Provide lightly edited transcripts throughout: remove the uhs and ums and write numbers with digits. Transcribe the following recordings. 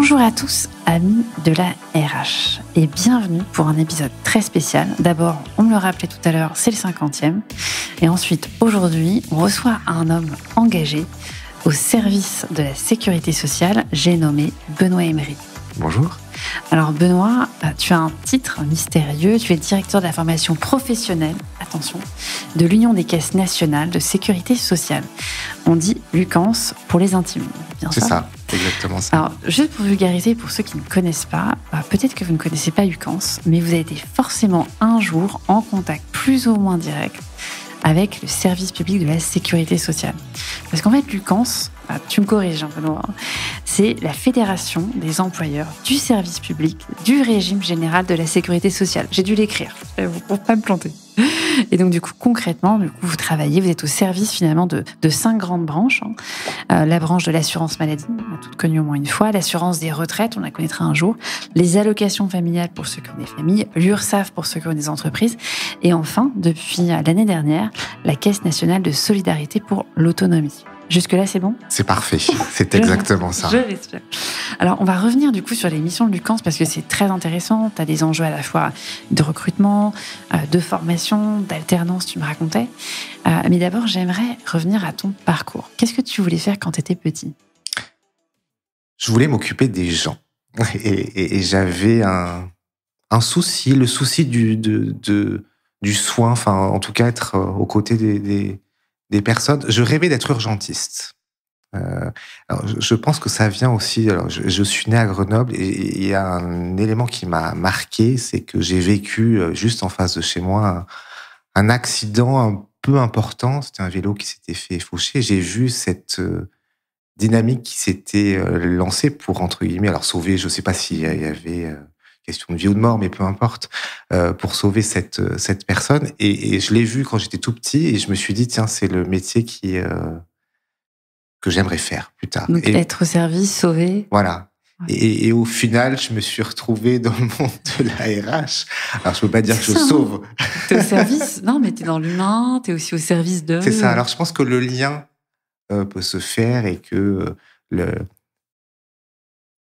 Bonjour à tous, amis de la RH, et bienvenue pour un épisode très spécial. D'abord, on me le rappelait tout à l'heure, c'est le 50e. Et ensuite, aujourd'hui, on reçoit un homme engagé au service de la sécurité sociale. J'ai nommé Benoît Emery. Bonjour. Alors Benoît, tu as un titre mystérieux, tu es le directeur de la formation professionnelle, attention, de l'Union des caisses nationales de sécurité sociale. On dit l'UCANSS pour les intimes, bien C'est sûr. ça, exactement ça. Alors, juste pour vulgariser, pour ceux qui ne connaissent pas, peut-être que vous ne connaissez pas UCANSS, mais vous avez été forcément un jour en contact plus ou moins direct avec le service public de la sécurité sociale. Parce qu'en fait, l'UCANSS, tu me corriges un peu, Benoît, c'est la fédération des employeurs du service public du régime général de la sécurité sociale. J'ai dû l'écrire pour ne pas me planter. Et donc, du coup, concrètement, vous travaillez, vous êtes au service finalement de 5 grandes branches. La branche de l'assurance maladie, on a toutes connu au moins une fois, l'assurance des retraites, on la connaîtra un jour, les allocations familiales pour ceux qui ont des familles, l'URSSAF pour ceux qui ont des entreprises, et enfin, depuis l'année dernière, la Caisse nationale de solidarité pour l'autonomie. Jusque-là, c'est bon ? C'est parfait, c'est exactement ça. Je l'espère. Alors, on va revenir du coup sur les missions de l'UCANSS parce que c'est très intéressant. Tu as des enjeux à la fois de recrutement, de formation, d'alternance, tu me racontais. Mais d'abord, j'aimerais revenir à ton parcours. Qu'est-ce que tu voulais faire quand tu étais petit ? Je voulais m'occuper des gens. Et j'avais un souci, le souci du soin, enfin, en tout cas, être aux côtés des personnes. Je rêvais d'être urgentiste. Alors, je pense que ça vient aussi. Alors, je suis né à Grenoble et il y a un élément qui m'a marqué, c'est que j'ai vécu juste en face de chez moi un accident un peu important. C'était un vélo qui s'était fait faucher. J'ai vu cette dynamique qui s'était lancée pour, entre guillemets, alors sauver, je ne sais pas s'il y avait question de vie ou de mort, mais peu importe, pour sauver cette personne. Et je l'ai vu quand j'étais tout petit et je me suis dit, tiens, c'est le métier que j'aimerais faire plus tard. Donc, être au service, sauver. Voilà. Ouais. Et au final, je me suis retrouvé dans le monde de la RH. Alors, je peux pas dire que je sauve. T'es au service, non, mais t'es dans l'humain, t'es aussi au service de... C'est ça. Alors, je pense que le lien peut se faire et que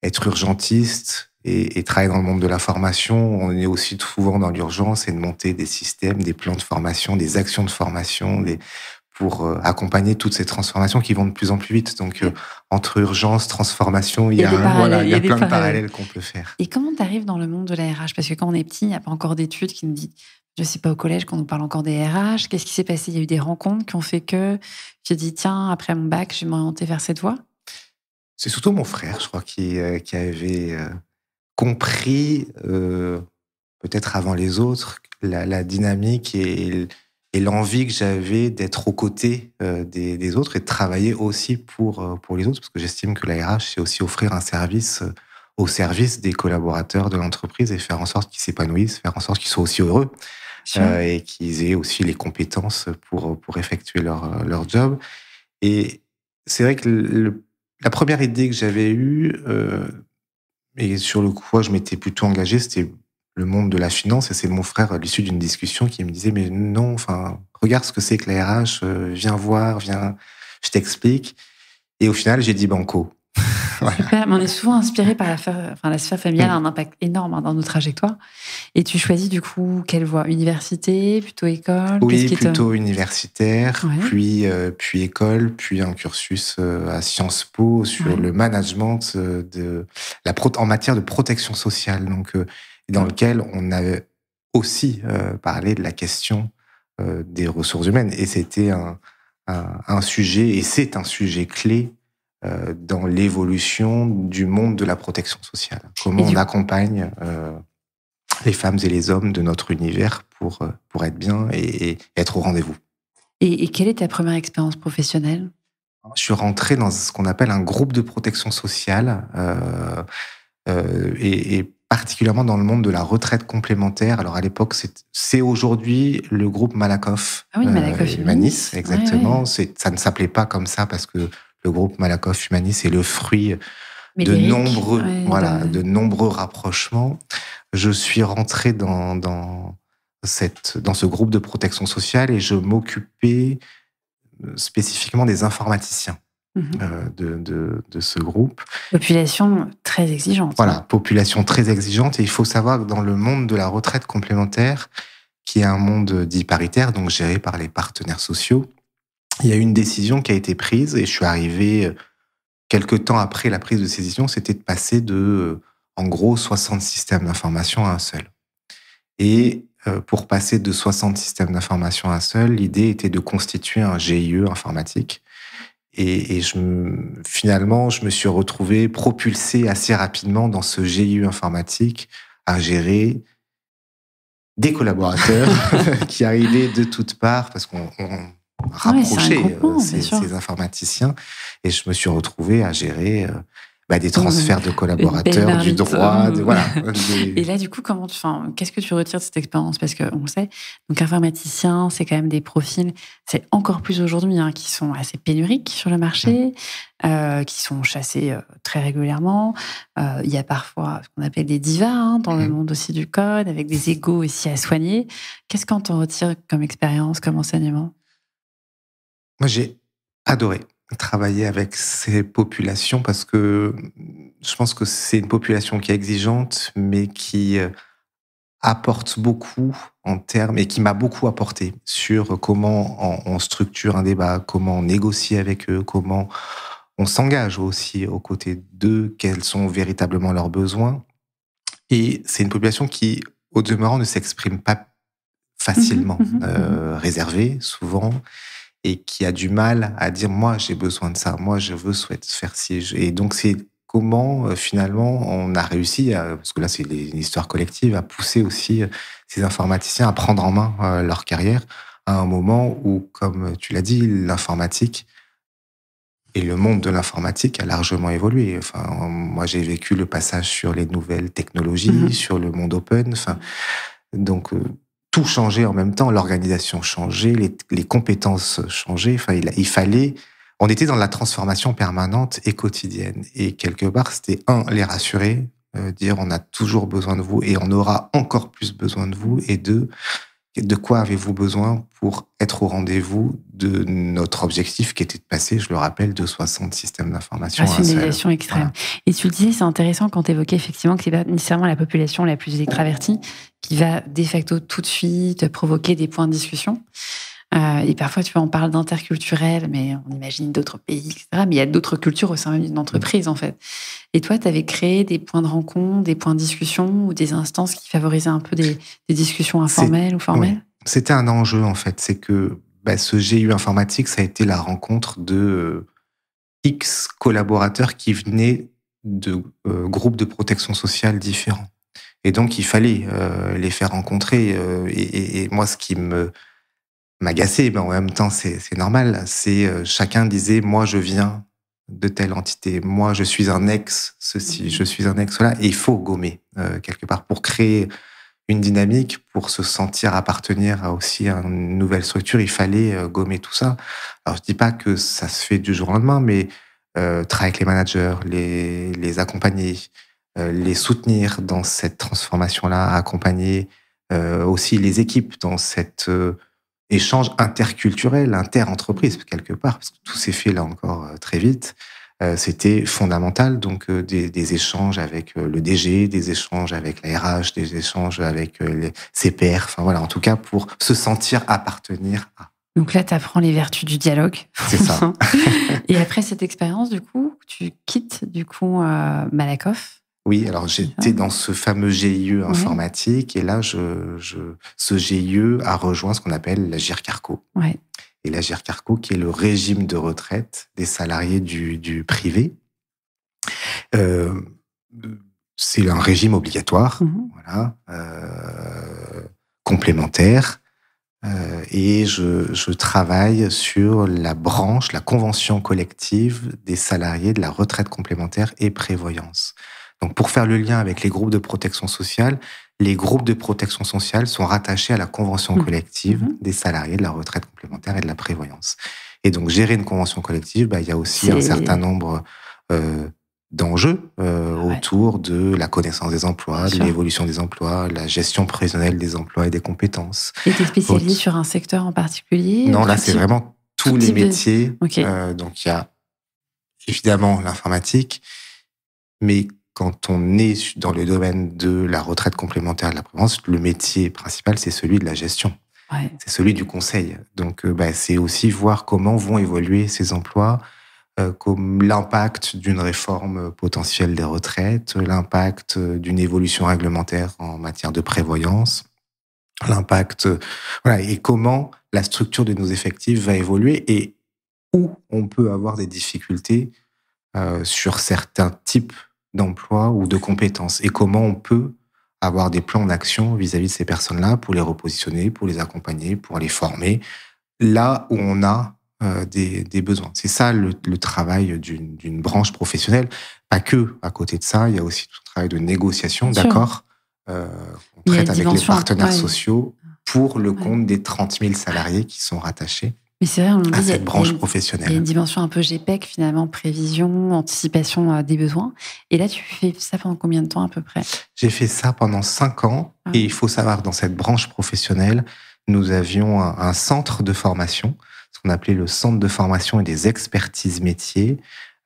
être urgentiste et travailler dans le monde de la formation, on est aussi souvent dans l'urgence et de monter des systèmes, des plans de formation, des actions de formation, pour accompagner toutes ces transformations qui vont de plus en plus vite. Donc, entre urgence, transformation, il y a plein de parallèles qu'on peut faire. Et comment tu arrives dans le monde de la RH ? Parce que quand on est petit, il n'y a pas encore d'études qui nous disent, je ne sais pas, au collège, qu'on nous parle encore des RH. Qu'est-ce qui s'est passé ? Il y a eu des rencontres qui ont fait que j'ai dit, tiens, après mon bac, je vais m'orienter vers cette voie. C'est surtout mon frère, je crois, qui avait compris, peut-être avant les autres, la dynamique et l'envie que j'avais d'être aux côtés des autres et de travailler aussi pour les autres, parce que j'estime que la RH, c'est aussi offrir un service au service des collaborateurs de l'entreprise et faire en sorte qu'ils s'épanouissent, faire en sorte qu'ils soient aussi heureux et qu'ils aient aussi les compétences pour effectuer leur job. Et c'est vrai que la première idée que j'avais eue, et sur le coup, je m'étais plutôt engagé, c'était le monde de la finance, et c'est mon frère, à l'issue d'une discussion, qui me disait, mais non, enfin, regarde ce que c'est que la RH, viens voir, je t'explique. Et au final, j'ai dit banco. Voilà. Super, mais on est souvent inspiré par la sphère familiale a un impact énorme dans nos trajectoires. Et tu choisis du coup quelle voie ? Université, plutôt école ? Oui, plutôt universitaire, ouais. puis école, puis un cursus à Sciences Po sur le management en matière de protection sociale. Donc, dans lequel on avait aussi parlé de la question des ressources humaines. Et c'était un sujet, et c'est un sujet clé dans l'évolution du monde de la protection sociale. Comment on accompagne les femmes et les hommes de notre univers pour être bien et être au rendez-vous. Et quelle est ta première expérience professionnelle ? Je suis rentré dans ce qu'on appelle un groupe de protection sociale et particulièrement dans le monde de la retraite complémentaire. Alors à l'époque, c'est aujourd'hui le groupe Malakoff. Ah oui, Malakoff Humanis, exactement. Ouais. Ça ne s'appelait pas comme ça parce que le groupe Malakoff Humanis est le fruit de nombreux rapprochements. Je suis rentré dans ce groupe de protection sociale et je m'occupais spécifiquement des informaticiens. de ce groupe. Population très exigeante. Voilà, population très exigeante. Et il faut savoir que dans le monde de la retraite complémentaire, qui est un monde dit paritaire, donc géré par les partenaires sociaux, il y a une décision qui a été prise, et je suis arrivé quelques temps après la prise de ces décisions, c'était de passer de, en gros, 60 systèmes d'information à un seul. Et pour passer de 60 systèmes d'information à un seul, l'idée était de constituer un GIE informatique. Et finalement, je me suis retrouvé propulsé assez rapidement dans ce GIE informatique à gérer des collaborateurs qui arrivaient de toutes parts parce qu'on rapprochait ces informaticiens. Et je me suis retrouvé à gérer des transferts de collaborateurs, du droit. Voilà. Et là, du coup, qu'est-ce que tu retires de cette expérience? Parce qu'on sait, donc informaticien, c'est quand même des profils, c'est encore plus aujourd'hui, qui sont assez pénuriques sur le marché, qui sont chassés très régulièrement. Il y a parfois ce qu'on appelle des divas dans le monde aussi du code, avec des égos aussi à soigner. Qu'est-ce qu'on t'en retire comme expérience, comme enseignement? Moi, j'ai adoré travailler avec ces populations parce que je pense que c'est une population qui est exigeante, mais qui apporte beaucoup en termes, et qui m'a beaucoup apporté sur comment on structure un débat, comment on négocie avec eux, comment on s'engage aussi aux côtés d'eux, quels sont véritablement leurs besoins. Et c'est une population qui, au demeurant, ne s'exprime pas facilement, réservée souvent, et qui a du mal à dire « moi, j'ai besoin de ça, moi, je souhaite faire ci ». Et donc, c'est comment, finalement, on a réussi, parce que là, c'est une histoire collective, à pousser aussi ces informaticiens à prendre en main leur carrière à un moment où, comme tu l'as dit, l'informatique et le monde de l'informatique a largement évolué. Enfin, moi, j'ai vécu le passage sur les nouvelles technologies, sur le monde open. Enfin, donc, tout changeait en même temps, l'organisation changeait, les compétences changeaient. Enfin, il fallait... On était dans la transformation permanente et quotidienne. Et quelque part, c'était les rassurer, dire on a toujours besoin de vous et on aura encore plus besoin de vous. Et de quoi avez-vous besoin pour être au rendez-vous de notre objectif qui était de passer, je le rappelle, de 60 systèmes d'information à un seul. Rationalisation extrême. Voilà. Et tu le disais, c'est intéressant quand tu évoquais effectivement que ce n'est pas nécessairement la population la plus extravertie qui va de facto tout de suite provoquer des points de discussion. Et parfois, tu vois, on parle d'interculturel, mais on imagine d'autres pays, etc. Mais il y a d'autres cultures au sein même d'une entreprise, en fait. Et toi, tu avais créé des points de rencontre, des points de discussion ou des instances qui favorisaient un peu des discussions informelles ou formelles? Oui. C'était un enjeu, en fait. C'est que ce GIE informatique, ça a été la rencontre de X collaborateurs qui venaient de groupes de protection sociale différents. Et donc, il fallait les faire rencontrer. Et moi, ce qui m'agaçait, mais en même temps, c'est normal, c'est chacun disait « moi, je viens de telle entité, moi, je suis un ex ceci, je suis un ex cela ». Et il faut gommer, quelque part, pour créer une dynamique, pour se sentir appartenir aussi à une nouvelle structure, il fallait gommer tout ça. Alors, je dis pas que ça se fait du jour au lendemain, mais travailler avec les managers, les accompagner, les soutenir dans cette transformation-là, accompagner aussi les équipes dans cet échange interculturel, inter-entreprise, quelque part, parce que tout s'est fait là encore très vite. C'était fondamental, donc des échanges avec le DG, des échanges avec la RH, des échanges avec les CPR, enfin voilà, en tout cas pour se sentir appartenir à. Donc là, tu apprends les vertus du dialogue. C'est ça. Et après cette expérience, du coup, tu quittes Malakoff. Oui, alors j'étais dans ce fameux GIE informatique, et là, ce GIE a rejoint ce qu'on appelle la GIRCARCO. Ouais. Et la GIRCARCO, qui est le régime de retraite des salariés du privé. C'est un régime obligatoire, voilà, complémentaire. Et je travaille sur la branche, la convention collective des salariés de la retraite complémentaire et prévoyance. Donc, pour faire le lien avec les groupes de protection sociale, les groupes de protection sociale sont rattachés à la convention collective des salariés de la retraite complémentaire et de la prévoyance. Et donc, gérer une convention collective, il y a aussi un certain nombre d'enjeux autour de la connaissance des emplois, de l'évolution des emplois, la gestion prévisionnelle des emplois et des compétences. Et tu es spécialisé sur un secteur en particulier? Non, là, c'est vraiment tous les métiers. Okay. Donc, il y a évidemment l'informatique, mais quand on est dans le domaine de la retraite complémentaire de la prévoyance, le métier principal, c'est celui de la gestion. Ouais. C'est celui du conseil. Donc, c'est aussi voir comment vont évoluer ces emplois, comme l'impact d'une réforme potentielle des retraites, l'impact d'une évolution réglementaire en matière de prévoyance, l'impact, voilà, et comment la structure de nos effectifs va évoluer et où on peut avoir des difficultés sur certains types d'emplois ou de compétences et comment on peut avoir des plans d'action vis-à-vis de ces personnes-là pour les repositionner, pour les accompagner, pour les former, là où on a des besoins. C'est ça le travail d'une branche professionnelle. Pas que. À côté de ça, il y a aussi tout le travail de négociation, Bien sûr. d'accord. On Il y a traite une avec les dimension, partenaires ouais. sociaux pour le Ouais. compte des 30 000 salariés qui sont rattachés Mais c'est vrai, on à dit, cette branche il y a professionnelle. une dimension un peu GPEC, finalement, prévision, anticipation des besoins. Et là, tu fais ça pendant combien de temps à peu près? J'ai fait ça pendant 5 ans. Et il faut savoir que dans cette branche professionnelle, nous avions un centre de formation, ce qu'on appelait le centre de formation et des expertises métiers,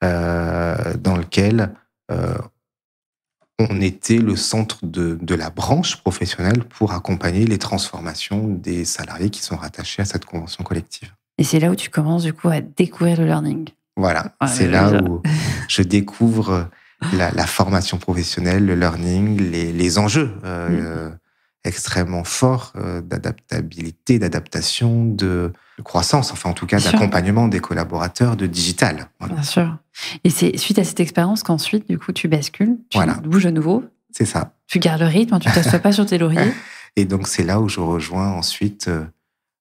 dans lequel on était le centre de la branche professionnelle pour accompagner les transformations des salariés qui sont rattachés à cette convention collective. Et c'est là où tu commences, du coup, à découvrir le learning. Voilà, Ouais, c'est là où je découvre la formation professionnelle, le learning, les enjeux extrêmement forts d'adaptabilité, d'adaptation, de croissance, enfin en tout cas Bien sûr. d'accompagnement des collaborateurs, de digital. Voilà. Bien sûr. Et c'est suite à cette expérience qu'ensuite, du coup, tu bascules, tu Voilà. bouges à nouveau, C'est ça. tu gardes le rythme, tu ne t'assois pas sur tes lauriers. Et donc c'est là où je rejoins ensuite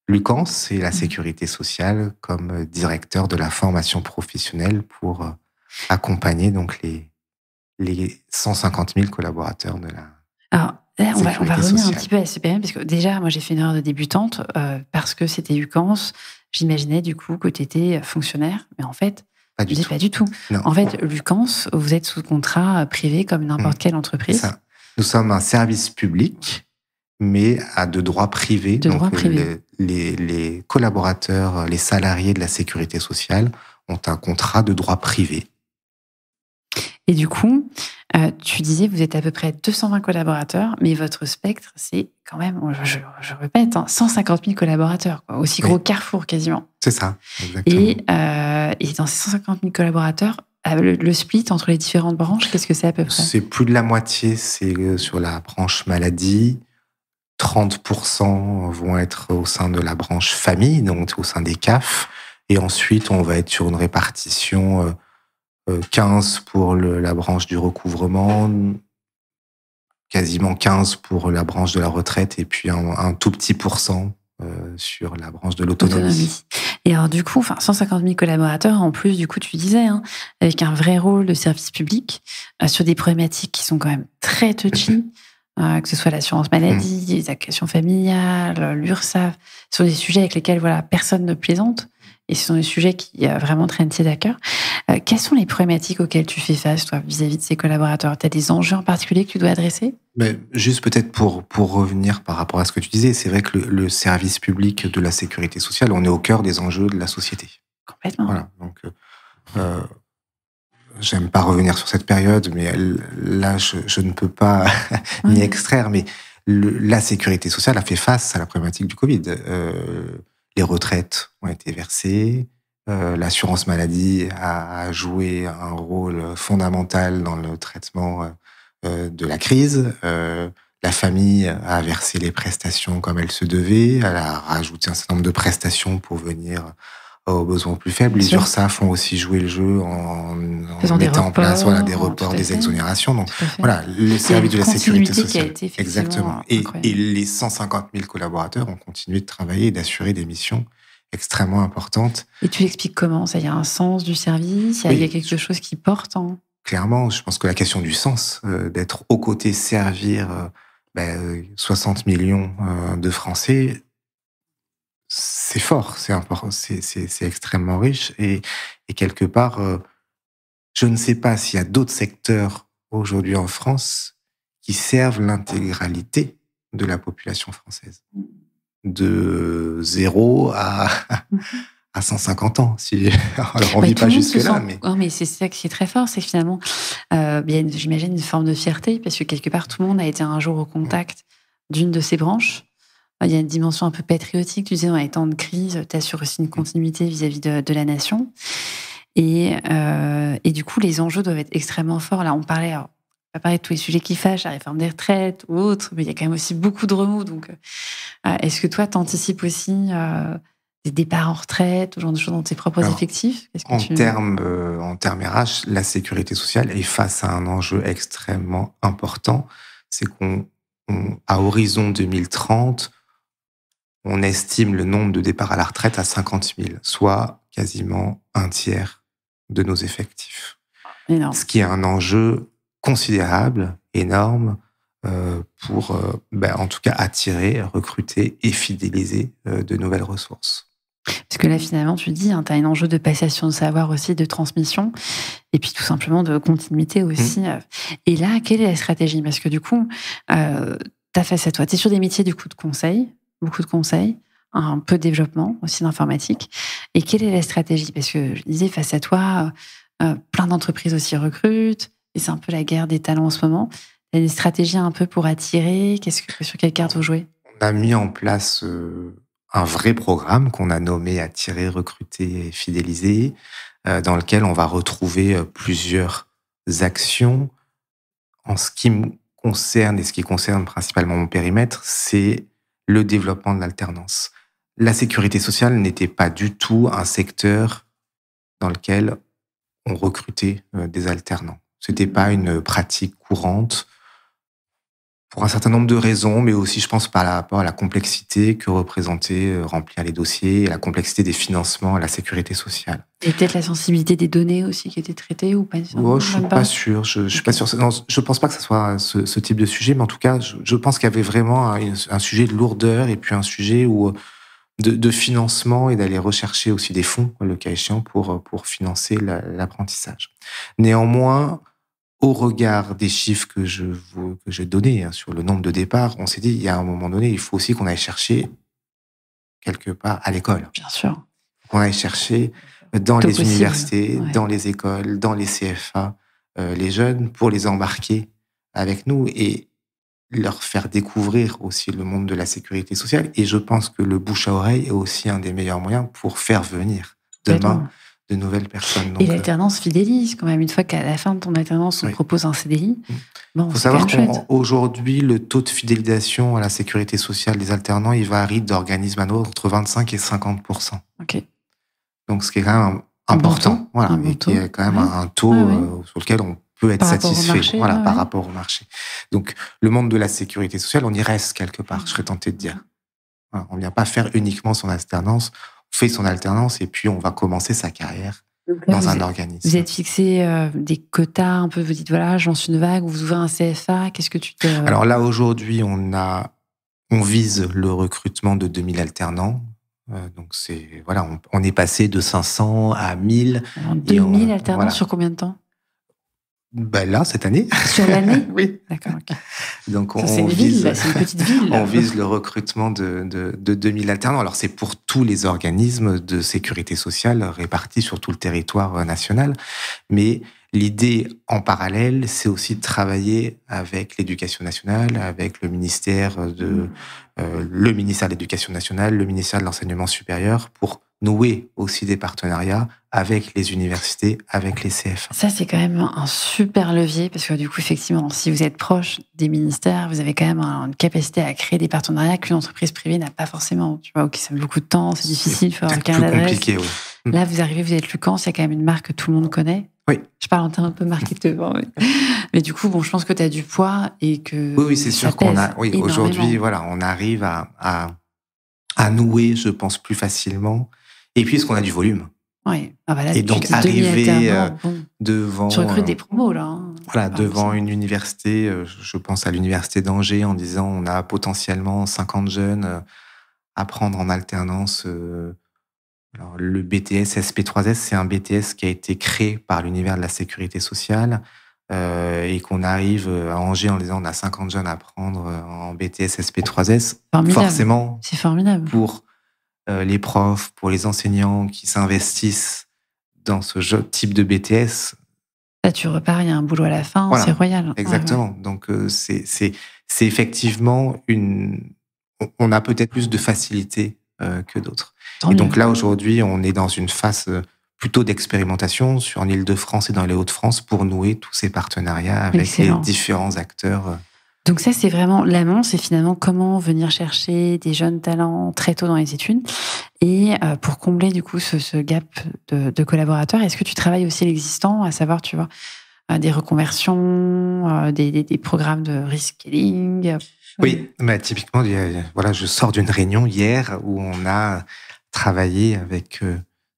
Lucans et la sécurité sociale comme directeur de la formation professionnelle pour accompagner donc les 150 000 collaborateurs de la Alors, là, on va sécurité revenir un sociale. petit peu à ce période, parce que déjà, moi, j'ai fait une erreur de débutante, parce que c'était Lucans. J'imaginais, du coup, que tu étais fonctionnaire, mais en fait, Pas du tout. pas du tout. Non. En fait, Lucans, vous êtes sous contrat privé comme n'importe quelle C'est entreprise. ça. Nous sommes un service public, mais à de droit privé. De donc, droit privé. les collaborateurs, les salariés de la sécurité sociale ont un contrat de droit privé. Et du coup, tu disais, vous êtes à peu près 220 collaborateurs, mais votre spectre, c'est quand même, je répète, 150 000 collaborateurs, quoi, aussi gros Carrefour quasiment. C'est ça, exactement. Et dans ces 150 000 collaborateurs, le split entre les différentes branches, qu'est-ce que c'est à peu près? C'est plus de la moitié, c'est sur la branche maladie. 30% vont être au sein de la branche famille, donc au sein des CAF. Et ensuite, on va être sur une répartition 15 pour la branche du recouvrement, quasiment 15 pour la branche de la retraite, et puis un tout petit pourcent sur la branche de l'autonomie. Et alors du coup, 150 000 collaborateurs, en plus, du coup, tu disais, avec un vrai rôle de service public, sur des problématiques qui sont quand même très touchy, que ce soit l'assurance maladie, les allocations familiales, l'URSSAF, ce sont des sujets avec lesquels personne ne plaisante, et ce sont des sujets qui vraiment traînent à cœur. Quelles sont les problématiques auxquelles tu fais face, toi, vis-à-vis de ces collaborateurs? Tu as des enjeux en particulier que tu dois adresser? Mais juste peut-être pour revenir par rapport à ce que tu disais, c'est vrai que le service public de la sécurité sociale, on est au cœur des enjeux de la société. Complètement. Voilà, donc j'aime pas revenir sur cette période, mais là, je ne peux pas m'y extraire, mais la sécurité sociale a fait face à la problématique du Covid. Les retraites ont été versées, l'assurance maladie a joué un rôle fondamental dans le traitement de la crise. La famille a versé les prestations comme elle se devait. Elle a rajouté un certain nombre de prestations pour venir aux besoins plus faibles. Les URSSAF ont aussi joué le jeu en mettant en place des reports, des exonérations. Donc voilà, le service de la sécurité sociale. Exactement. Et les 150 000 collaborateurs ont continué de travailler et d'assurer des missions extrêmement importantes. Et tu l'expliques comment? Ça, il y a un sens du service, il y a quelque chose qui porte Clairement, je pense que la question du sens, d'être aux côtés, servir 60 millions de Français, c'est fort, c'est important, c'est extrêmement riche. Et quelque part, je ne sais pas s'il y a d'autres secteurs aujourd'hui en France qui servent l'intégralité de la population française. De 0 à à 150 ans. Alors, on Bah, vit tout pas le monde se jusque-là, sent. mais Non, mais c'est ça qui est très fort, c'est que finalement, il y a j'imagine une forme de fierté, parce que quelque part, tout le monde a été un jour au contact d'une de ces branches. Il y a une dimension un peu patriotique. Tu disais, dans les temps de crise, tu assures aussi une continuité vis-à-vis de la nation. Et du coup, les enjeux doivent être extrêmement forts. Là, on parlait, alors, on va parler de tous les sujets qui fâchent, la réforme des retraites ou autres, mais il y a quand même aussi beaucoup de remous. Donc, est-ce que toi, tu anticipes aussi des départs en retraite, ce genre de choses dans tes propres alors, effectifs? Qu'est-ce que en tu... termes RH, la sécurité sociale est face à un enjeu extrêmement important. C'est à horizon 2030, on estime le nombre de départs à la retraite à 50 000, soit quasiment un tiers de nos effectifs. Énorme. Ce qui est un enjeu considérable, énorme, pour, en tout cas, attirer, recruter et fidéliser de nouvelles ressources. Parce que là, finalement, tu dis, tu as un enjeu de passation de savoir aussi, de transmission, et puis tout simplement de continuité aussi. Et là, quelle est la stratégie? Parce que du coup, tu as face à toi, tu es sur des métiers du coup de conseil, beaucoup de conseils, un peu de développement aussi d'informatique. Et quelle est la stratégie? Parce que je disais, face à toi, plein d'entreprises aussi recrutent, et c'est un peu la guerre des talents en ce moment. Il y a des stratégies un peu pour attirer. Sur quelle carte vous jouez? On a mis en place un vrai programme qu'on a nommé Attirer, recruter et fidéliser, dans lequel on va retrouver plusieurs actions. En ce qui me concerne et ce qui concerne principalement mon périmètre, c'est le développement de l'alternance. La sécurité sociale n'était pas du tout un secteur dans lequel on recrutait des alternants. C'était pas une pratique courante pour un certain nombre de raisons, mais aussi, je pense, par rapport à la complexité que représentait remplir les dossiers et la complexité des financements à la sécurité sociale. Et peut-être la sensibilité des données aussi qui étaient traitées ou pas? Je suis pas sûr. Je suis pas sûr. Non, je pense pas que ce soit ce type de sujet, mais en tout cas, je pense qu'il y avait vraiment un sujet de lourdeur et puis un sujet de financement et d'aller rechercher aussi des fonds, le cas échéant, pour financer l'apprentissage. Néanmoins, au regard des chiffres que j'ai donnés sur le nombre de départs, on s'est dit, il y a un moment donné, il faut aussi qu'on aille chercher quelque part à l'école. Bien sûr. Qu'on aille chercher dans les universités, ouais. dans les écoles, dans les CFA, les jeunes, pour les embarquer avec nous et leur faire découvrir aussi le monde de la sécurité sociale. Et je pense que le bouche à oreille est aussi un des meilleurs moyens pour faire venir demain de nouvelles personnes. Donc, et l'alternance fidélise quand même. Une fois qu'à la fin de ton alternance, on propose un CDI. Bon, faut savoir qu'aujourd'hui, le taux de fidélisation à la sécurité sociale des alternants, il varie d'organisme à autre entre 25 et 50%. Ok. Donc, ce qui est quand même important, et qui est quand même un taux sur lequel on peut être satisfait par rapport au marché. Donc, le monde de la sécurité sociale, on y reste quelque part, je serais tenté de dire. Voilà, on ne vient pas faire uniquement son alternance, on fait son alternance et puis on va commencer sa carrière dans un organisme. Vous êtes fixé des quotas un peu, vous dites voilà, je lance une vague, vous ouvrez un CFA, qu'est-ce que tu te... Alors là, aujourd'hui, on vise le recrutement de 2000 alternants. Donc on est passé de 500 à 1000. Alors, 2000 alternants sur combien de temps? Là, cette année. Sur l'année? Oui. D'accord, ok. Donc, c'est une ville, là, c'est une petite ville. On vise le recrutement de 2000 alternants. Alors, c'est pour tous les organismes de sécurité sociale répartis sur tout le territoire national. Mais l'idée, en parallèle, c'est aussi de travailler avec l'Éducation nationale, avec le ministère de l'Éducation nationale, le ministère de l'Enseignement supérieur, pour nouer aussi des partenariats avec les universités, avec les CFA. Ça, c'est quand même un super levier, parce que du coup, effectivement, si vous êtes proche des ministères, vous avez quand même une capacité à créer des partenariats qu'une entreprise privée n'a pas forcément. Tu vois, ça met beaucoup de temps, c'est difficile, il faut avoir un carnet d'adresse. C'est plus compliqué, oui. Là, vous arrivez, vous êtes Lucans, c'est quand même une marque que tout le monde connaît. Oui. Je parle en termes un peu marketing. Mais du coup, je pense que tu as du poids et que. Oui, c'est sûr qu'on a. Oui, aujourd'hui, on arrive à nouer, je pense, plus facilement. Et puis, parce qu'on a du volume. Oui. Là, et donc, arriver devant... Tu recrutes des promos, là. Devant une université, je pense à l'université d'Angers, en disant on a potentiellement 50 jeunes à prendre en alternance. Alors, le BTS SP3S, c'est un BTS qui a été créé par l'univers de la sécurité sociale et qu'on arrive à Angers en disant on a 50 jeunes à prendre en BTS SP3S. Formidable. Forcément, c'est formidable. Pour les profs, pour les enseignants qui s'investissent dans ce type de BTS. Là, tu repars, il y a un boulot à la fin, Voilà, c'est royal. exactement. Ouais. Donc, c'est effectivement on a peut-être plus de facilité que d'autres. Tant Et mieux. donc là, aujourd'hui, on est dans une phase plutôt d'expérimentation en Île-de-France et dans les Hauts-de-France pour nouer tous ces partenariats avec Excellent. les différents acteurs. Donc ça, c'est vraiment l'amont, c'est finalement comment venir chercher des jeunes talents très tôt dans les études. Et pour combler du coup ce gap de collaborateurs, est-ce que tu travailles aussi l'existant, à savoir, tu vois, des reconversions, des programmes de reskilling? Oui, mais typiquement, voilà, je sors d'une réunion hier où on a travaillé avec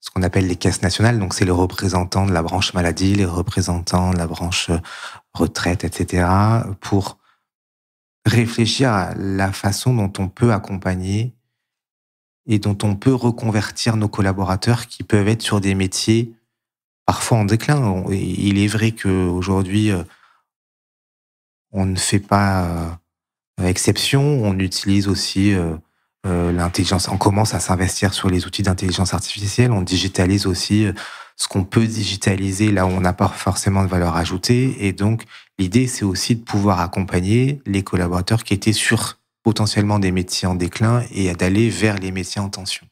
ce qu'on appelle les caisses nationales. Donc, c'est les représentants de la branche maladie, les représentants de la branche retraite, etc., pour réfléchir à la façon dont on peut accompagner et dont on peut reconvertir nos collaborateurs qui peuvent être sur des métiers parfois en déclin. Il est vrai qu'aujourd'hui, on ne fait pas exception. On utilise aussi l'intelligence. On commence à s'investir sur les outils d'intelligence artificielle. On digitalise aussi ce qu'on peut digitaliser là où on n'a pas forcément de valeur ajoutée. Et donc, l'idée, c'est aussi de pouvoir accompagner les collaborateurs qui étaient sur potentiellement des métiers en déclin et d'aller vers les métiers en tension.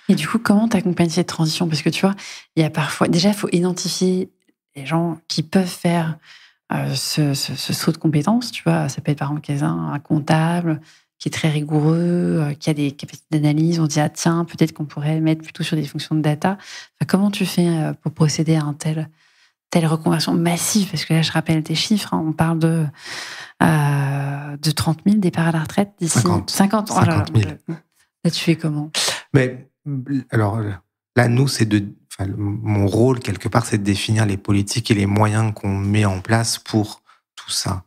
Et du coup, comment tu accompagnes cette transition? Parce que tu vois, il y a parfois... Déjà, il faut identifier les gens qui peuvent faire ce saut de compétences. Tu vois, ça peut être par exemple un comptable qui est très rigoureux, qui a des capacités d'analyse. On dit, ah tiens, peut-être qu'on pourrait le mettre plutôt sur des fonctions de data. Enfin, comment tu fais pour procéder à telle reconversion massive? Parce que là, je rappelle tes chiffres, hein, on parle de 30 000 départs à la retraite d'ici 50 000. Là, tu fais comment? Mais alors là, nous, mon rôle quelque part, c'est de définir les politiques et les moyens qu'on met en place pour tout ça.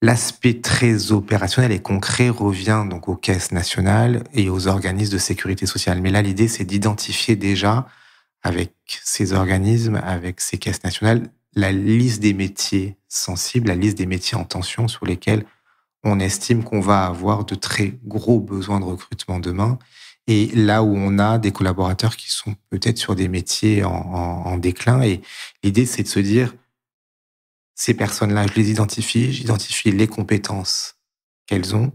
L'aspect très opérationnel et concret revient donc aux caisses nationales et aux organismes de sécurité sociale. Mais là, l'idée, c'est d'identifier déjà avec ces organismes, avec ces caisses nationales, la liste des métiers sensibles, la liste des métiers en tension sur lesquels on estime qu'on va avoir de très gros besoins de recrutement demain. Et là où on a des collaborateurs qui sont peut-être sur des métiers en déclin. Et l'idée, c'est de se dire, ces personnes-là, je les identifie, j'identifie les compétences qu'elles ont,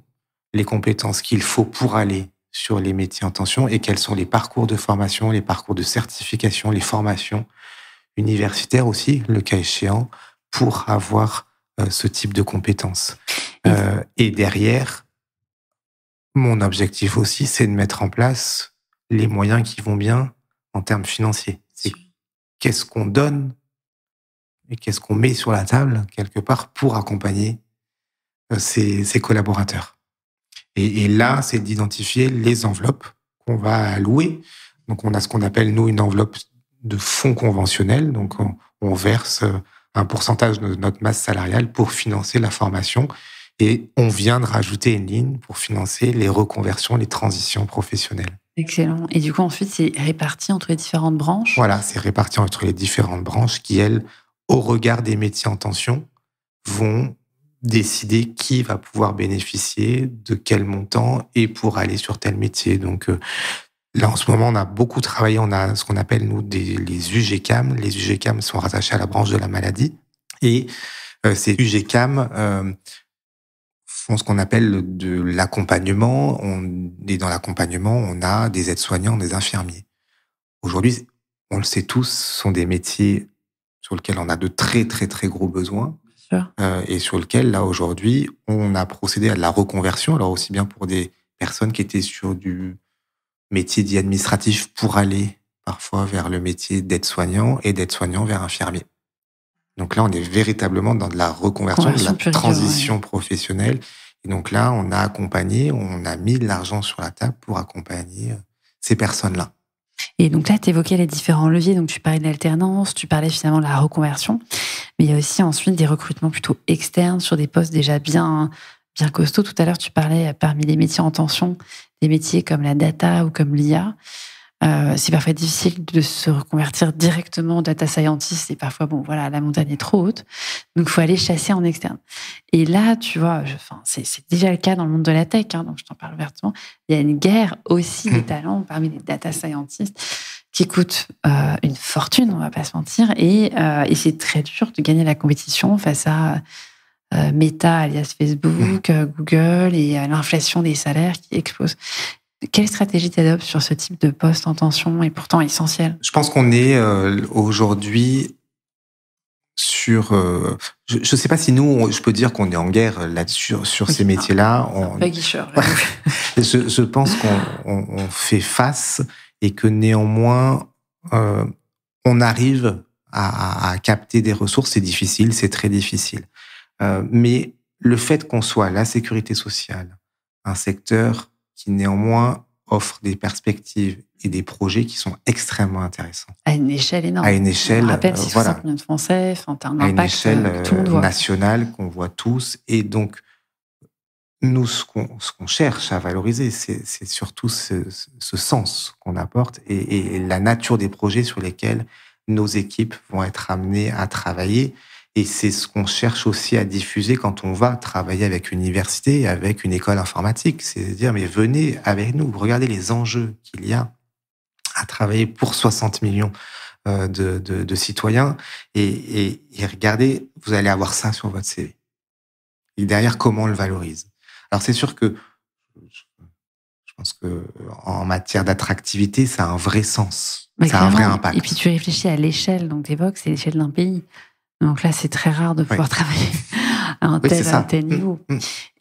les compétences qu'il faut pour aller sur les métiers en tension et quels sont les parcours de formation, les parcours de certification, les formations universitaires aussi, le cas échéant, pour avoir ce type de compétences. Et derrière, mon objectif aussi, c'est de mettre en place les moyens qui vont bien en termes financiers. C'est qu'est-ce qu'on donne et qu'est-ce qu'on met sur la table, quelque part, pour accompagner ces collaborateurs. Et là, c'est d'identifier les enveloppes qu'on va allouer. Donc, on a ce qu'on appelle, nous, une enveloppe de fonds conventionnels. Donc, on verse un pourcentage de notre masse salariale pour financer la formation. Et on vient de rajouter une ligne pour financer les reconversions, les transitions professionnelles. Excellent. Et du coup, ensuite, c'est réparti entre les différentes branches? Voilà, c'est réparti entre les différentes branches qui, elles, au regard des métiers en tension, vont décider qui va pouvoir bénéficier de quel montant et pour aller sur tel métier. Donc là, en ce moment, on a beaucoup travaillé. On a ce qu'on appelle, nous, les UGCAM. Les UGCAM sont rattachés à la branche de la maladie. Et ces UGCAM font ce qu'on appelle de l'accompagnement. Et dans l'accompagnement, on a des aides-soignants, des infirmiers. Aujourd'hui, on le sait tous, ce sont des métiers sur lesquels on a de très, très, très gros besoins. Et sur lequel, là, aujourd'hui, on a procédé à de la reconversion. Alors, aussi bien pour des personnes qui étaient sur du métier dit administratif pour aller parfois vers le métier d'aide-soignant et d'aide-soignant vers infirmier. Donc là, on est véritablement dans de la reconversion, de la transition professionnelle. Et donc là, on a accompagné, on a mis de l'argent sur la table pour accompagner ces personnes-là. Et donc là, tu évoquais les différents leviers. Donc tu parlais de l'alternance, tu parlais finalement de la reconversion. Mais il y a aussi ensuite des recrutements plutôt externes sur des postes déjà bien costauds. Tout à l'heure, tu parlais parmi les métiers en tension, des métiers comme la data ou comme l'IA. C'est parfois difficile de se reconvertir directement en data scientist et parfois, la montagne est trop haute. Donc, il faut aller chasser en externe. Et là, tu vois, c'est déjà le cas dans le monde de la tech, hein, donc je t'en parle ouvertement. Il y a une guerre aussi des talents parmi les data scientists qui coûtent une fortune, on va pas se mentir. Et c'est très dur de gagner la compétition face à Meta, alias Facebook, Google et l'inflation des salaires qui explose. Quelle stratégie t'adoptes sur ce type de poste en tension et pourtant essentiel? Je pense qu'on est aujourd'hui sur... je ne sais pas si nous, je peux dire qu'on est en guerre là-dessus, sur ces métiers-là. Pas guicheur. Je pense qu'on fait face et que néanmoins, on arrive à capter des ressources. C'est difficile, c'est très difficile. Mais le fait qu'on soit la sécurité sociale, un secteur qui néanmoins offre des perspectives et des projets qui sont extrêmement intéressants. À une échelle énorme. À une échelle, on rappelle, c'est 60 millions de Français, t'as un impact à une échelle tout le monde voit. Nationale qu'on voit tous. Et donc, nous, ce qu'on cherche à valoriser, c'est surtout ce sens qu'on apporte et la nature des projets sur lesquels nos équipes vont être amenées à travailler. Et c'est ce qu'on cherche aussi à diffuser quand on va travailler avec une université, avec une école informatique. C'est de dire, mais venez avec nous, regardez les enjeux qu'il y a à travailler pour 60 millions de citoyens. Et regardez, vous allez avoir ça sur votre CV. Et derrière, comment on le valorise. Alors c'est sûr que je pense qu'en matière d'attractivité, ça a un vrai sens, ça a un vrai impact. Et puis tu réfléchis à l'échelle, donc tu évoques, c'est l'échelle d'un pays. Donc là, c'est très rare de pouvoir travailler à un tel niveau.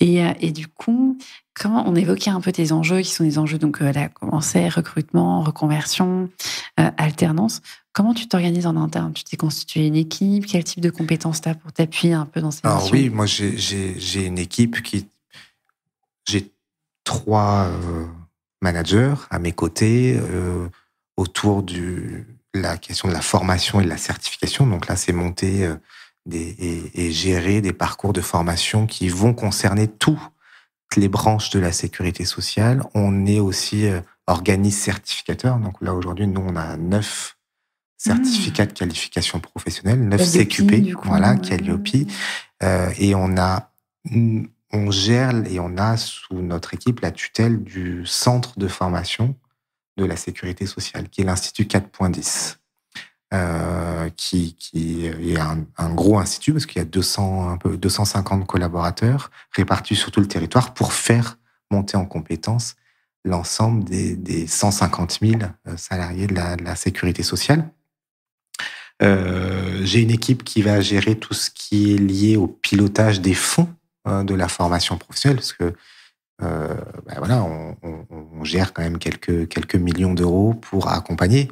Et du coup, comment on évoquait un peu tes enjeux, qui sont des enjeux, donc là, commencer, recrutement, reconversion, alternance. Comment tu t'organises en interne? Tu t'es constitué une équipe? Quel type de compétences tu as pour t'appuyer un peu dans ces missions? Alors oui, moi, j'ai une équipe j'ai 3 managers à mes côtés autour la question de la formation et de la certification. Donc là, c'est monter et gérer des parcours de formation qui vont concerner toutes les branches de la sécurité sociale. On est aussi organisme certificateur. Donc là, aujourd'hui, nous, on a 9 certificats de qualification professionnelle, 9 CQP, Calliope. Et on gère et on a sous notre équipe la tutelle du centre de formation de la sécurité sociale, qui est l'Institut 4.10, qui est un gros institut parce qu'il y a un peu 250 collaborateurs répartis sur tout le territoire pour faire monter en compétence l'ensemble des 150 000 salariés de la sécurité sociale. J'ai une équipe qui va gérer tout ce qui est lié au pilotage des fonds de la formation professionnelle, parce que on gère quand même quelques millions d'euros pour accompagner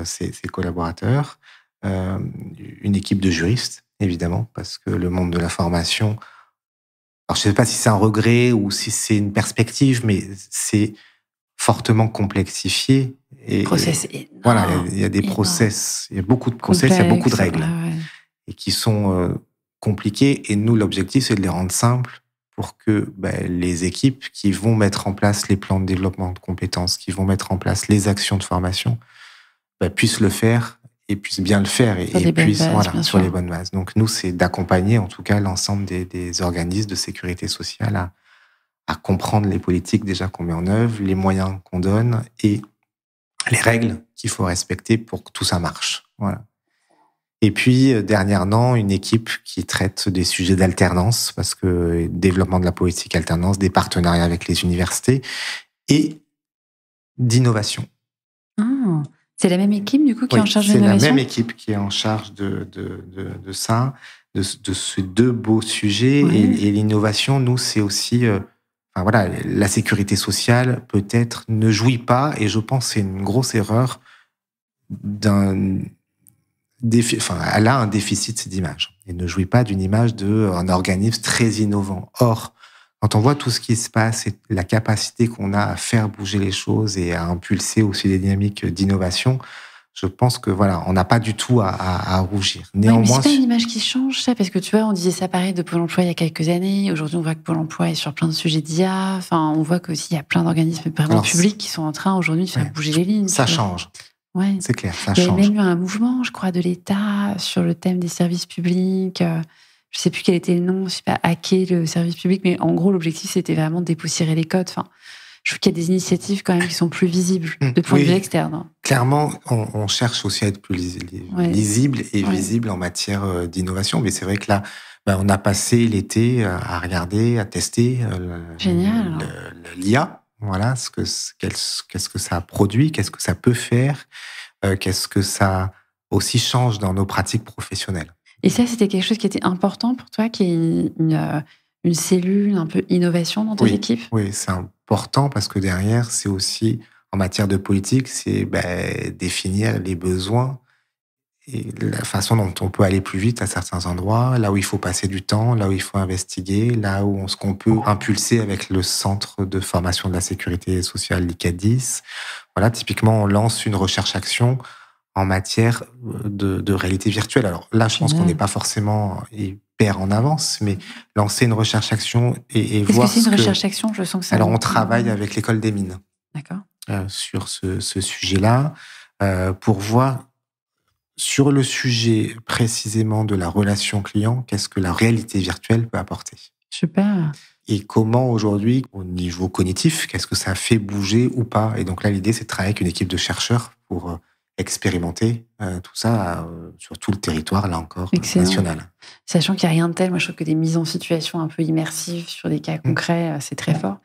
ses collaborateurs. Une équipe de juristes, évidemment, parce que le monde de la formation, alors je ne sais pas si c'est un regret ou si c'est une perspective, mais c'est fortement complexifié. Voilà, il y a des process, il y a beaucoup de process, il y a beaucoup de règles et qui sont compliquées. Et nous, l'objectif, c'est de les rendre simples pour que les équipes qui vont mettre en place les plans de développement de compétences, qui vont mettre en place les actions de formation, puissent le faire et puissent bien le faire et puissent sur les bonnes bases. Donc nous, c'est d'accompagner en tout cas l'ensemble des organismes de sécurité sociale à comprendre les politiques déjà qu'on met en œuvre, les moyens qu'on donne et les règles qu'il faut respecter pour que tout ça marche. Voilà. Et puis, dernièrement, une équipe qui traite des sujets d'alternance, parce que développement de la politique alternance, des partenariats avec les universités et d'innovation. Ah, c'est la même équipe, du coup, qui est en charge de l'innovation? C'est la même équipe qui est en charge de ça, de ces 2 beaux sujets. Oui. Et l'innovation, nous, c'est aussi... la sécurité sociale, peut-être, ne jouit pas, et je pense que c'est une grosse erreur, elle a un déficit d'image. Elle ne jouit pas d'une image d'un organisme très innovant. Or, quand on voit tout ce qui se passe et la capacité qu'on a à faire bouger les choses et à impulser aussi des dynamiques d'innovation, je pense que voilà, on n'a pas du tout à rougir. Ouais, mais c'est pas une image qui change, ça, parce que tu vois, on disait ça pareil de Pôle emploi il y a quelques années. Aujourd'hui, on voit que Pôle emploi est sur plein de sujets d'IA. Enfin, on voit qu'aussi, il y a plein d'organismes vraiment publics qui sont en train aujourd'hui de faire bouger les lignes. Ça change. Ouais. C'est clair, ça change. Il y a même eu un mouvement, je crois, de l'État sur le thème des services publics. Je sais plus quel était le nom, je sais pas, hacker le service public, mais en gros, l'objectif, c'était vraiment de dépoussiérer les codes. Enfin, je trouve qu'il y a des initiatives quand même qui sont plus visibles de point de vue externe. Clairement, on cherche aussi à être plus lisible et visible en matière d'innovation. Mais c'est vrai que là, on a passé l'été à regarder, à tester l'IA. Voilà, qu'est-ce que ça produit, qu'est-ce que ça peut faire, qu'est-ce que ça aussi change dans nos pratiques professionnelles. Et ça, c'était quelque chose qui était important pour toi, qui est une cellule un peu innovation dans tes équipes? Oui, c'est important parce que derrière, c'est aussi, en matière de politique, c'est définir les besoins et la façon dont on peut aller plus vite à certains endroits, là où il faut passer du temps, là où il faut investiguer, là où ce qu'on peut impulser avec le Centre de formation de la sécurité sociale, l'ICADIS. Voilà, typiquement, on lance une recherche-action en matière de réalité virtuelle. Alors là, je pense qu'on n'est pas forcément hyper en avance, mais lancer une recherche-action et voir ce que c'est une recherche-action? Je sens que ça... Alors, on travaille avec l'École des mines. D'accord. Sur ce sujet-là, pour voir sur le sujet précisément de la relation client, qu'est-ce que la réalité virtuelle peut apporter. Super. Et comment aujourd'hui, au niveau cognitif, qu'est-ce que ça fait bouger ou pas. Et donc là, l'idée, c'est de travailler avec une équipe de chercheurs pour expérimenter tout ça sur tout le territoire, là encore, national. Sachant qu'il n'y a rien de tel, moi je trouve que des mises en situation un peu immersives sur des cas concrets, c'est très fort.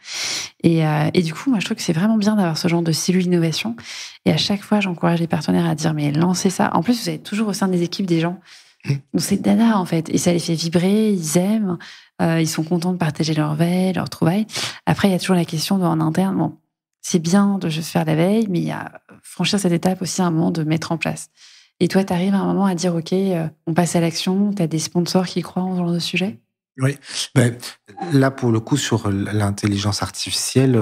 Et du coup, moi je trouve que c'est vraiment bien d'avoir ce genre de cellule d'innovation. Et à chaque fois, j'encourage les partenaires à dire, mais lancez ça. En plus, vous avez toujours au sein des équipes des gens dont c'est dada en fait. Et ça les fait vibrer, ils aiment, ils sont contents de partager leur veille, leur trouvaille. Après, il y a toujours la question en interne, bon, c'est bien de juste faire la veille, mais il y a franchir cette étape aussi à un moment de mettre en place. Et toi, tu arrives à un moment à dire, OK, on passe à l'action, tu as des sponsors qui croient en ce genre de sujet? Oui. Là, pour le coup, sur l'intelligence artificielle,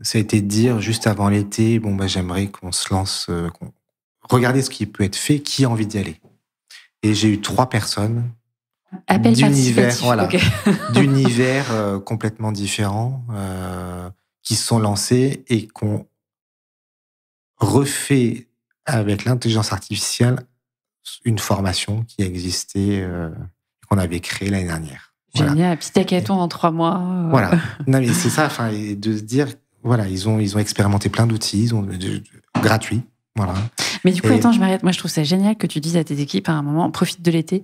ça a été de dire juste avant l'été, j'aimerais qu'on se lance, regardez ce qui peut être fait, qui a envie d'y aller. Et j'ai eu 3 personnes d'univers, d'univers complètement différents, qui se sont lancés et qu'on refait avec l'intelligence artificielle une formation qui existait et qu'on avait créée l'année dernière. Génial, voilà. Petit hackathon en 3 mois. Voilà. Non, mais c'est ça, et de se dire, voilà, ils ont expérimenté plein d'outils, gratuits. Voilà. Mais du coup, attends, je m'arrête. Moi, je trouve ça génial que tu dises à tes équipes à un moment, profite de l'été.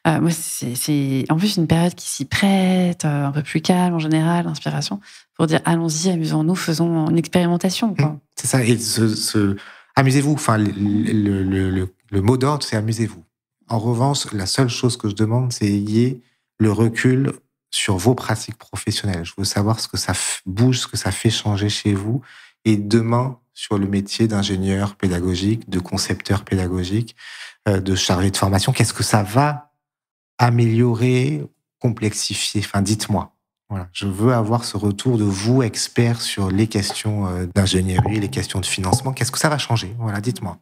Moi, c'est en plus une période qui s'y prête, un peu plus calme en général, inspiration, pour dire allons-y, amusons-nous, faisons une expérimentation. Quoi. C'est ça, et amusez-vous. Enfin, le mot d'ordre, c'est amusez-vous. En revanche, la seule chose que je demande, c'est ayez le recul sur vos pratiques professionnelles. Je veux savoir ce que ça bouge, ce que ça fait changer chez vous. Et demain, sur le métier d'ingénieur pédagogique, de concepteur pédagogique, de chargé de formation, qu'est-ce que ça va améliorer, complexifier? Enfin, dites-moi. Voilà. Je veux avoir ce retour de vous, experts sur les questions d'ingénierie, les questions de financement. Qu'est-ce que ça va changer? Voilà, dites-moi.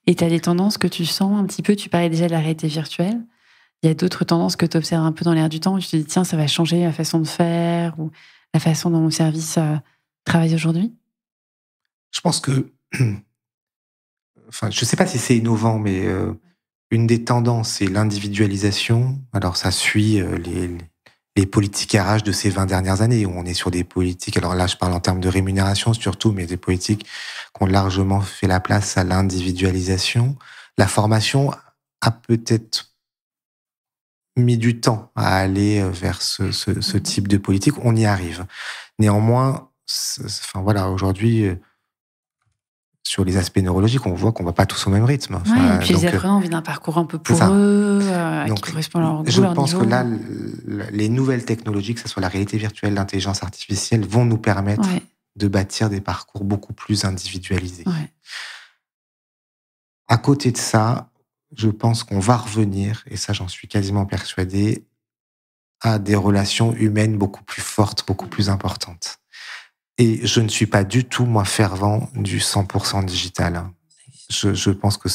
Et tu as des tendances que tu sens un petit peu? Tu parlais déjà de la réalité virtuelle. Il y a d'autres tendances que tu observes un peu dans l'air du temps où tu te dis, tiens, ça va changer la façon de faire ou la façon dont mon service travaille aujourd'hui? Je pense que, enfin, je ne sais pas si c'est innovant, mais une des tendances, c'est l'individualisation. Alors, ça suit les politiques RH de ces 20 dernières années, où on est sur des politiques, alors là, je parle en termes de rémunération surtout, mais des politiques qui ont largement fait la place à l'individualisation. La formation a peut-être mis du temps à aller vers ce type de politique. On y arrive. Néanmoins, enfin voilà, aujourd'hui, sur les aspects neurologiques, on voit qu'on ne va pas tous au même rythme. Enfin, et puis les apprenants ont envie d'un parcours un peu pour eux, qui correspond à leur goût, je leur pense niveau. que là, les nouvelles technologies, que ce soit la réalité virtuelle, l'intelligence artificielle, vont nous permettre de bâtir des parcours beaucoup plus individualisés. Ouais. À côté de ça, je pense qu'on va revenir, et ça j'en suis quasiment persuadé, à des relations humaines beaucoup plus fortes, beaucoup plus importantes. Et je ne suis pas du tout, moi, fervent du 100% digital. Je pense que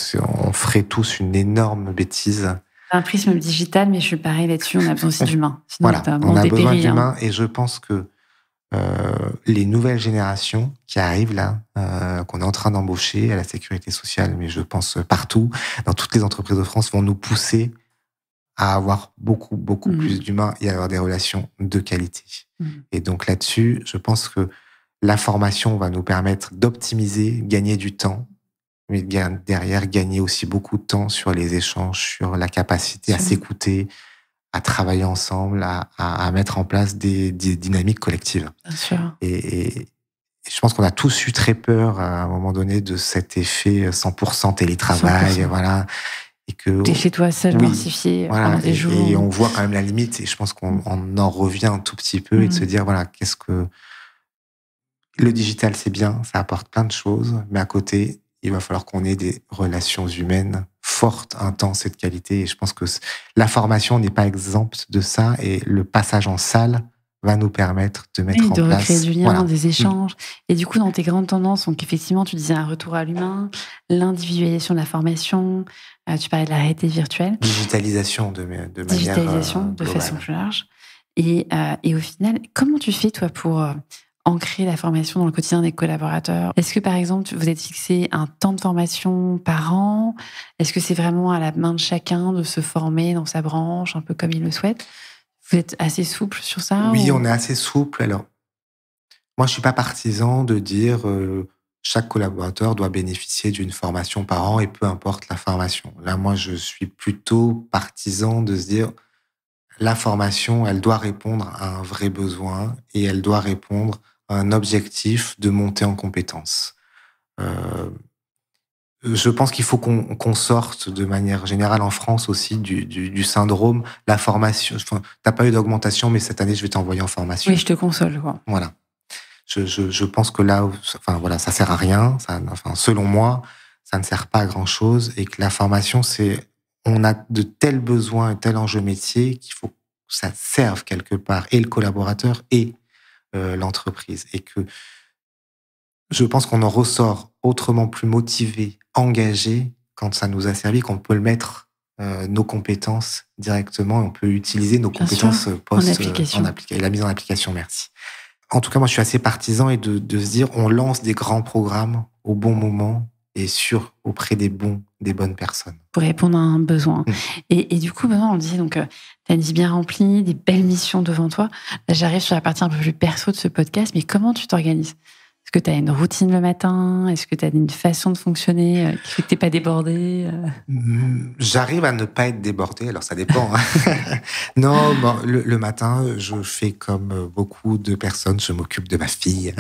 on ferait tous une énorme bêtise. Un prisme digital, mais je suis pareil là-dessus, on a besoin aussi d'humains. Sinon, Voilà, on a besoin d'humains et je pense que les nouvelles générations qui arrivent là, qu'on est en train d'embaucher à la sécurité sociale, mais je pense partout, dans toutes les entreprises de France, vont nous pousser à avoir beaucoup plus d'humains et à avoir des relations de qualité. Et donc là-dessus, je pense que la formation va nous permettre d'optimiser, gagner du temps, mais derrière, gagner aussi beaucoup de temps sur les échanges, sur la capacité à s'écouter, à travailler ensemble, à mettre en place des dynamiques collectives. Bien sûr. Et je pense qu'on a tous eu très peur à un moment donné de cet effet 100% télétravail, 100%. Voilà. Et que t'es chez toi seul, mortifié pendant des jours. Et on voit quand même la limite, et je pense qu'on en revient un tout petit peu, et de se dire, voilà, qu'est-ce que... Le digital, c'est bien, ça apporte plein de choses, mais à côté, il va falloir qu'on ait des relations humaines fortes, intenses et de qualité. Et je pense que la formation n'est pas exempte de ça, et le passage en salle va nous permettre de mettre en place... de recréer du lien, des échanges. Et du coup, dans tes grandes tendances, donc effectivement, tu disais un retour à l'humain, l'individualisation de la formation, tu parlais de la réalité virtuelle. Digitalisation de manière Digitalisation de façon plus large. Et au final, comment tu fais, toi, pour ancrer la formation dans le quotidien des collaborateurs? Est-ce que, par exemple, vous êtes fixé un temps de formation par an? Est-ce que c'est vraiment à la main de chacun de se former dans sa branche, un peu comme il le souhaite? Vous êtes assez souple sur ça? Oui, on est assez souple. Alors, moi, je suis pas partisan de dire chaque collaborateur doit bénéficier d'une formation par an et peu importe la formation. Là, moi, je suis plutôt partisan de se dire la formation, elle doit répondre à un vrai besoin et elle doit répondre à un objectif de montée en compétences. Je pense qu'il faut qu'on sorte de manière générale en France aussi du syndrome la formation. Enfin, t'as pas eu d'augmentation, mais cette année je vais t'envoyer en formation. Oui, je te console, quoi. Voilà. Je pense que là, enfin voilà, ça sert à rien. Selon moi, ça ne sert pas à grand chose, et que la formation, on a de tels besoins et tel enjeu métier qu'il faut que ça serve quelque part et le collaborateur et l'entreprise, et que je pense qu'on en ressort autrement plus motivé, engagé, quand ça nous a servi, qu'on peut le mettre, nos compétences directement, on peut utiliser nos compétences en et la mise en application, merci. En tout cas, moi, je suis assez partisan et de se dire, on lance des grands programmes au bon moment et auprès des bonnes personnes. Pour répondre à un besoin. Et du coup, on le disait, donc, tu as une vie bien remplie, des belles missions devant toi. Là, j'arrive sur la partie un peu plus perso de ce podcast, mais comment tu t'organises? Est-ce que tu as une routine le matin? Est-ce que tu as une façon de fonctionner qui fait que tu n'es pas débordé? J'arrive à ne pas être débordé, alors ça dépend. Non, le matin, je fais comme beaucoup de personnes, je m'occupe de ma fille.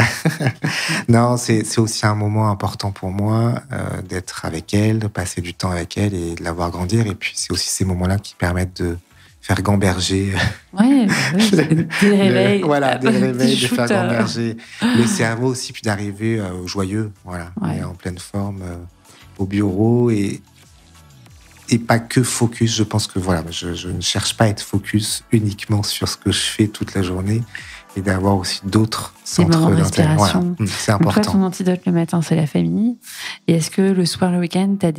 Non, c'est aussi un moment important pour moi d'être avec elle, de passer du temps avec elle et de la voir grandir. Et puis, c'est aussi ces moments-là qui permettent de faire gamberger. Ouais, des réveils. Des réveils, de faire gamberger le cerveau aussi, puis d'arriver joyeux, et en pleine forme au bureau et pas que focus. Je pense que je ne cherche pas à être focus uniquement sur ce que je fais toute la journée et d'avoir aussi d'autres centres d'intérêt. C'est important. Donc toi, ton antidote le matin, c'est la famille. Et est-ce que le soir, le week-end, tu as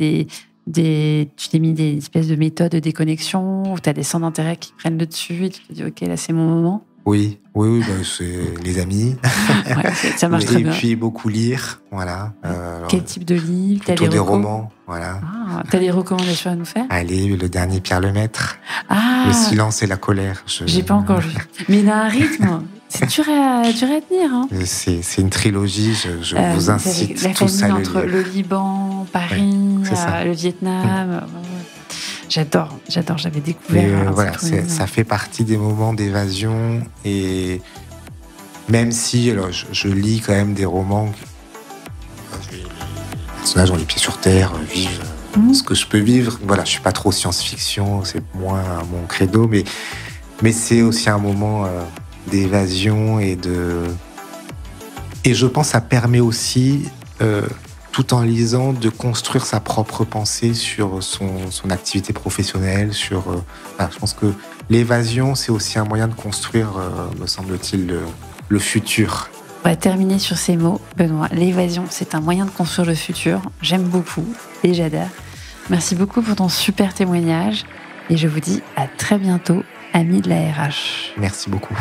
tu t'es mis des espèces de méthodes de déconnexion, ou tu as des centres d'intérêt qui prennent le dessus et tu te dis, OK, là, c'est mon moment? Oui, c'est les amis. Ça marche très bien. Et puis beaucoup lire, Quel type de livre? Plutôt des romans, T'as des recommandations à nous faire? Allez, le dernier Pierre Lemaitre. Le silence et la colère. J'ai pas encore lu. Mais il a un rythme. C'est dur à tenir. Hein. C'est une trilogie. Je vous incite tous à le lire. Entre le Liban, Paris, le Vietnam. J'adore. J'avais découvert. Ça fait partie des moments d'évasion. Et même si, je lis quand même des romans, les personnages ont les pieds sur terre, vivent ce que je peux vivre. Je suis pas trop science-fiction, c'est moins mon credo, mais c'est aussi un moment d'évasion et je pense que ça permet aussi, tout en lisant, de construire sa propre pensée sur son activité professionnelle. Je pense que l'évasion, c'est aussi un moyen de construire, me semble-t-il, le futur. On va terminer sur ces mots, Benoît. L'évasion, c'est un moyen de construire le futur. J'aime beaucoup et j'adhère. Merci beaucoup pour ton super témoignage et je vous dis à très bientôt, amis de la RH. Merci beaucoup.